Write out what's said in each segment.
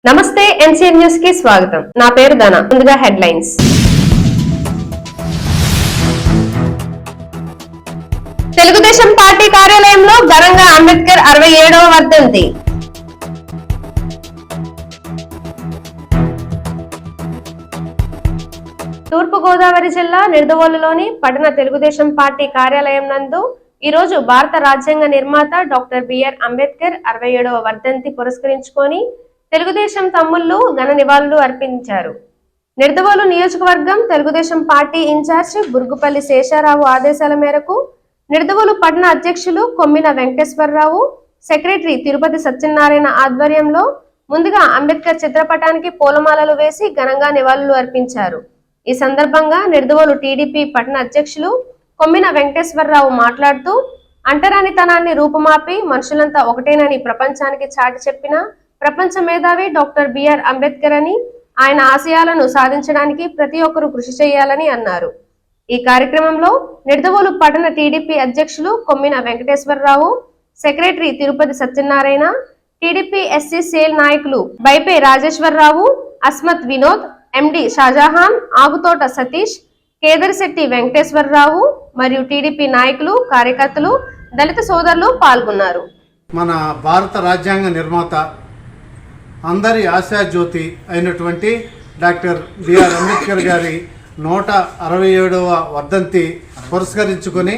నమస్తే NCN news కి స్వాగతం. నా పేరు ధన. ముందుగా హెడ్లైన్స్. తెలుగుదేశం పార్టీ కార్యాలయంలో ఘనంగా అంబేద్కర్ 67వ వర్ధంతి. తూర్పుగోదావరి జిల్లా నిడదవోలులోని పట్టణ తెలుగుదేశం పార్టీ కార్యాలయం నందు ఈ రోజు భారత రాజ్యాంగ నిర్మాత డాక్టర్ బిఆర్ అంబేద్కర్ 67వ వర్ధంతి పురస్కరించుకొని తెలుగుదేశం తమ్ముళ్లు ఘన నివాళులు అర్పించారు. నిడదవోలు నియోజకవర్గం తెలుగుదేశం పార్టీ ఇన్ఛార్జ్ బురుగుపల్లి శేషారావు ఆదేశాల మేరకు నిడదవోలు పట్టణ అధ్యక్షులు కొమ్మిన వెంకటేశ్వరరావు, సెక్రటరీ తిరుపతి సత్యనారాయణ ఆధ్వర్యంలో ముందుగా అంబేద్కర్ చిత్రపటానికి పూలమాలలు వేసి ఘనంగా నివాళులు అర్పించారు. ఈ సందర్భంగా నిడదవోలు టీడీపీ పట్టణ అధ్యక్షులు కొమ్మిన వెంకటేశ్వరరావు మాట్లాడుతూ అంటరానితనాన్ని రూపుమాపి మనుషులంతా ఒకటేనని ప్రపంచానికి చాటి చెప్పిన ప్రపంచ మేధావి డాక్టర్ బిఆర్ అంబేద్కర్ అని, ఆయన ఆశయాలను సాధించడానికి ప్రతి ఒక్కరూ కృషి చేయాలని అన్నారు. ఈ కార్యక్రమంలో నిడదవోలు పట్టణ టీడీపీ అధ్యక్షులు Kommina Venkateswararao, secretary Tirupati Satyanarayana, TDP SC cell నాయకులు బైపే రాజేశ్వరరావు, అస్మత్ వినోద్, ఎండి షాజహాన్, ఆగుతోట సతీష్, కేదరిశెట్టి వెంకటేశ్వరరావు మరియు టీడీపీ నాయకులు, కార్యకర్తలు, దళిత సోదరులు పాల్గొన్నారు. మన భారత రాజ్యాంగ నిర్మాత అందరి ఆశాజ్యోతి అయినటువంటి డాక్టర్ బిఆర్ అంబేద్కర్ గారి 167వ వర్ధంతి పురస్కరించుకొని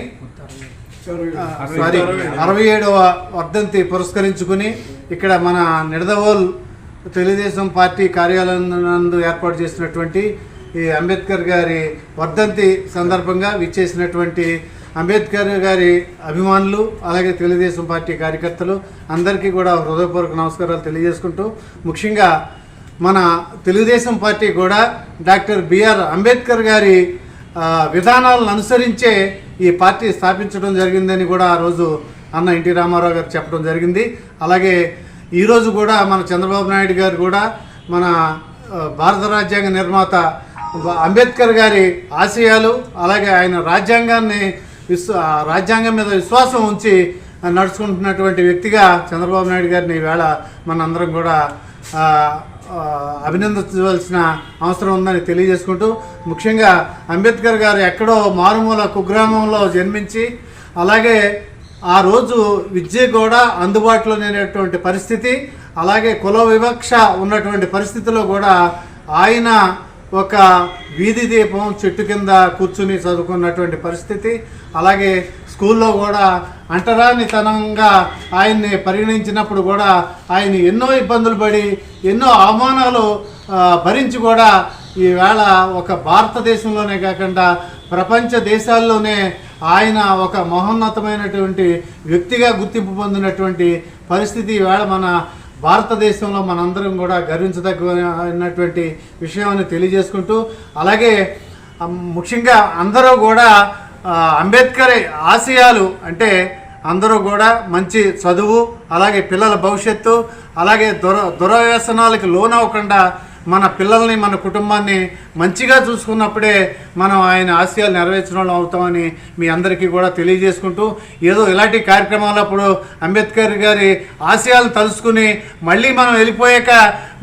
67వ వర్ధంతి పురస్కరించుకుని ఇక్కడ మన నిడదవోల్ తెలుగుదేశం పార్టీ కార్యాలయం నందు ఏర్పాటు చేసినటువంటి ఈ అంబేద్కర్ గారి వర్ధంతి సందర్భంగా విచ్చేసినటువంటి అంబేద్కర్ గారి అభిమానులు, అలాగే తెలుగుదేశం పార్టీ కార్యకర్తలు అందరికీ కూడా హృదయపూర్వక నమస్కారాలు తెలియజేసుకుంటూ, ముఖ్యంగా మన తెలుగుదేశం పార్టీ కూడా డాక్టర్ బిఆర్ అంబేద్కర్ గారి విధానాలను అనుసరించే ఈ పార్టీ స్థాపించడం జరిగిందని కూడా ఆ రోజు అన్న ఎన్టీ రామారావు గారు చెప్పడం జరిగింది. అలాగే ఈరోజు కూడా మన చంద్రబాబు నాయుడు గారు కూడా మన భారత రాజ్యాంగ నిర్మాత అంబేద్కర్ గారి ఆశయాలు, అలాగే ఆయన రాజ్యాంగం మీద విశ్వాసం ఉంచి నడుచుకుంటున్నటువంటి వ్యక్తిగా చంద్రబాబు నాయుడు గారిని ఈవేళ మనందరం కూడా అభినందించవలసిన అవసరం ఉందని తెలియజేసుకుంటూ, ముఖ్యంగా అంబేద్కర్ గారు ఎక్కడో మారుమూల కుగ్రామంలో జన్మించి, అలాగే ఆ రోజు విద్య కూడా అందుబాటులో లేనటువంటి పరిస్థితి, అలాగే కుల వివక్ష ఉన్నటువంటి పరిస్థితిలో కూడా ఆయన ఒక వీధి దీపం చెట్టు కింద కూర్చుని చదువుకున్నటువంటి పరిస్థితి, అలాగే స్కూల్లో కూడా అంటరానితనంగా ఆయన్ని పరిగణించినప్పుడు కూడా ఆయన ఎన్నో ఇబ్బందులు పడి ఎన్నో అవమానాలు భరించి కూడా ఈవేళ ఒక భారతదేశంలోనే కాకుండా ప్రపంచ దేశాల్లోనే ఆయన ఒక మహోన్నతమైనటువంటి వ్యక్తిగా గుర్తింపు పొందినటువంటి పరిస్థితి ఈవేళ మన భారతదేశంలో మనందరం కూడా గర్వించదగినటువంటి విషయం అని తెలియజేసుకుంటూ, అలాగే ముఖ్యంగా అందరూ కూడా అంబేద్కర్ ఆశయాలు అంటే అందరూ కూడా మంచి చదువు, అలాగే పిల్లల భవిష్యత్తు, అలాగే దురవ్యసనాలకు లోనవ్వకుండా మన పిల్లల్ని మన కుటుంబాన్ని మంచిగా చూసుకున్నప్పుడే మనం ఆయన ఆశయాలు నెరవేర్చిన వాళ్ళు అవుతామని మీ అందరికీ కూడా తెలియజేసుకుంటూ, ఏదో ఇలాంటి కార్యక్రమాలప్పుడు అంబేద్కర్ గారి ఆశయాలు తలుసుకుని మళ్ళీ మనం వెళ్ళిపోయాక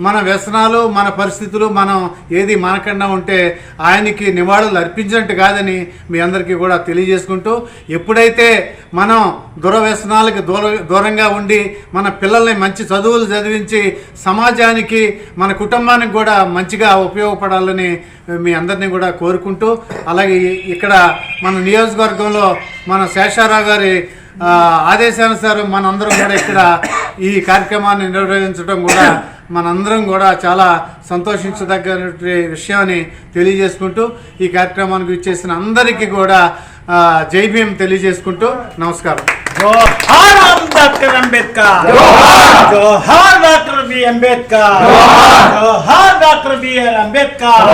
మన వ్యసనాలు, మన పరిస్థితులు మనం ఏది మనకన్నా ఉంటే ఆయనకి నివాళులు అర్పించినట్టు కాదని మీ అందరికీ కూడా తెలియజేసుకుంటూ, ఎప్పుడైతే మనం దురవ్యసనాలకు దూరంగా ఉండి మన పిల్లల్ని మంచి చదువులు చదివించి సమాజానికి మన కుటుంబానికి కూడా మంచిగా ఉపయోగపడాలని మీ అందరినీ కూడా కోరుకుంటూ, అలాగే ఇక్కడ మన నియోజకవర్గంలో మన శేషారావు గారి ఆదేశానుసారం మనందరం కూడా ఇక్కడ ఈ కార్యక్రమాన్ని నిర్వహించడం కూడా మనందరం కూడా చాలా సంతోషించదగ్గ విషయాన్ని తెలియజేసుకుంటూ, ఈ కార్యక్రమానికి ఇచ్చేసిన అందరికీ కూడా జై భీమ్ తెలియజేసుకుంటూ నమస్కారం. జోహార్ డాక్టర్ అంబేద్కర్, జోహార్ డాక్టర్ బి అంబేద్కర్, జోహార్ డాక్టర్ బిఆర్ అంబేద్కర్.